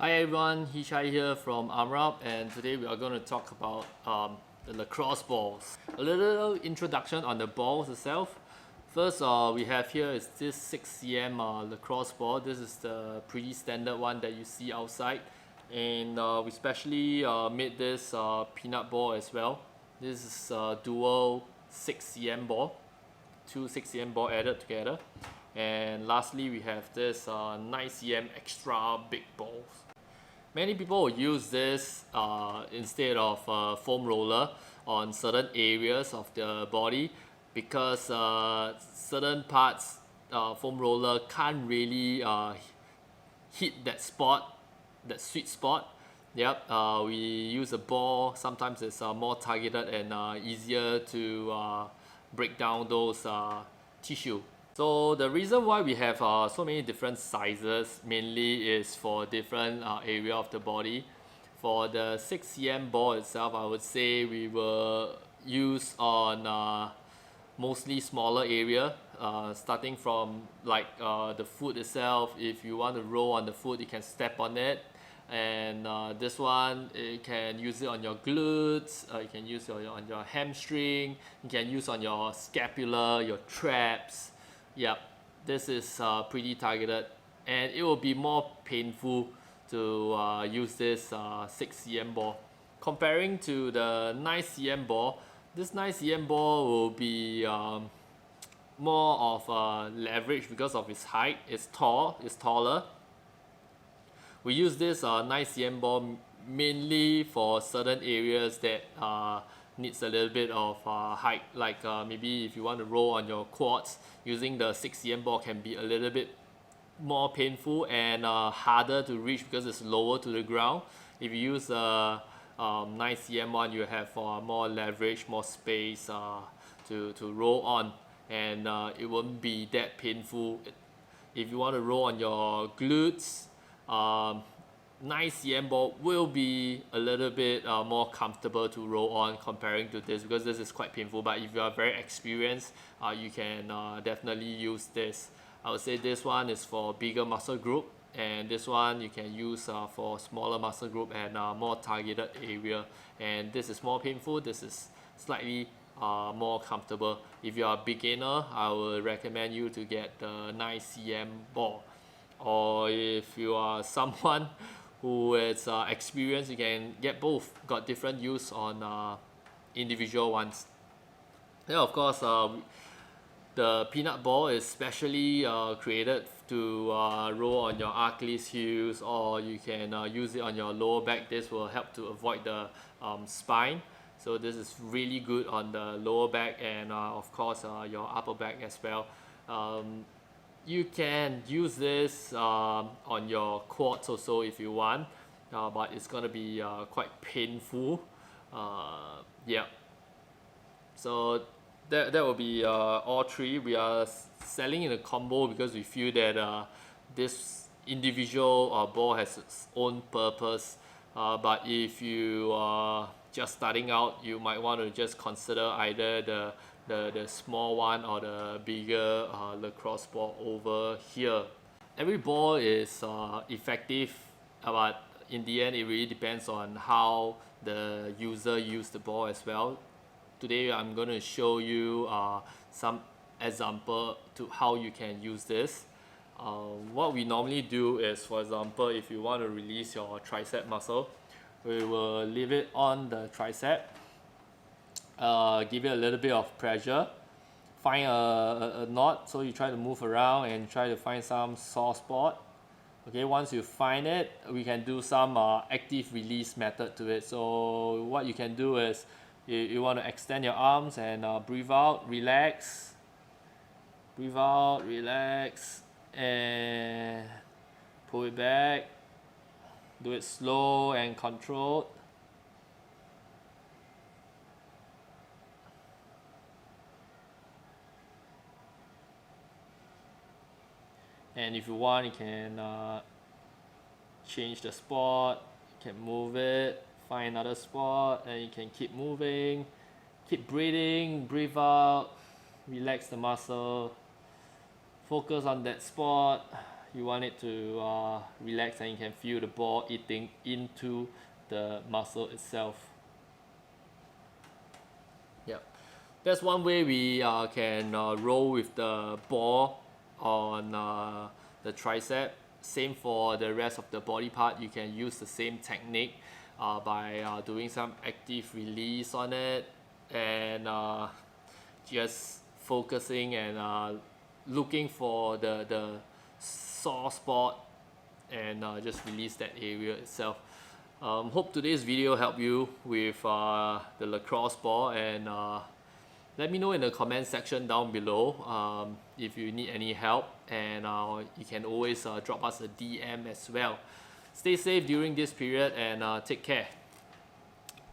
Hi everyone, Hishai here from ArmourUP, and today we are going to talk about the lacrosse balls. A little introduction on the balls itself. First, we have here is this 6cm lacrosse ball. This is the pretty standard one that you see outside, and we specially made this peanut ball as well. This is a dual 6cm ball, two 6cm ball added together. And lastly, we have this 9cm extra big balls. Many people will use this instead of foam roller on certain areas of the body because certain parts foam roller can't really hit that spot, that sweet spot. Yep, we use a ball. Sometimes it's more targeted and easier to break down those tissue. So the reason why we have so many different sizes mainly is for different area of the body. For the 6cm ball itself, I would say we will use on mostly smaller area, starting from like the foot itself. If you want to roll on the foot, you can step on it. And this one, you can use it on your glutes, you can use it on your hamstring, you can use on your scapula, your traps. Yep, this is pretty targeted, and it will be more painful to use this 6cm ball. Comparing to the 9cm ball, this 9cm ball will be more of leverage because of its height. It's taller. We use this 9cm ball mainly for certain areas that needs a little bit of height, like maybe if you want to roll on your quads, using the 6cm ball can be a little bit more painful and harder to reach because it's lower to the ground. If you use a 9cm one, you have more leverage, more space to roll on, and it won't be that painful. If you want to roll on your glutes, 9cm ball will be a little bit more comfortable to roll on comparing to this, because this is quite painful. But if you are very experienced, you can definitely use this. I would say this one is for bigger muscle group, and this one you can use for smaller muscle group and more targeted area. And this is more painful, this is slightly more comfortable. If you are a beginner, I would recommend you to get the 9cm ball. Or if you are someone who is experienced, you can get both. Got different use on individual ones. Then of course, the peanut ball is specially created to roll on your Achilles heels, or you can use it on your lower back. This will help to avoid the spine. So this is really good on the lower back and of course your upper back as well. You can use this on your quads also if you want, but it's gonna be quite painful. Yeah. So that will be all three. We are selling in a combo because we feel that this individual ball has its own purpose. But if you are just starting out, you might want to just consider either the small one or the bigger lacrosse ball over here. Every ball is effective, but in the end it really depends on how the user use the ball as well. Today I'm going to show you some example to how you can use this. What we normally do is, for example, if you want to release your tricep muscle, we will leave it on the tricep. Give it a little bit of pressure, find a knot, so you try to move around and try to find some sore spot. Okay, once you find it, we can do some active release method to it. So what you can do is you want to extend your arms and breathe out, relax, breathe out, relax, and pull it back. Do it slow and controlled. And if you want, you can change the spot, you can move it, find another spot, and you can keep moving, keep breathing, breathe out, relax the muscle, focus on that spot. You want it to relax, and you can feel the ball eating into the muscle itself. Yep, that's one way we can roll with the ball on the tricep. Same for the rest of the body part. You can use the same technique by doing some active release on it, and just focusing and looking for the sore spot, and just release that area itself. Hope today's video helped you with the lacrosse ball, and let me know in the comment section down below if you need any help, and you can always drop us a DM as well. Stay safe during this period, and take care.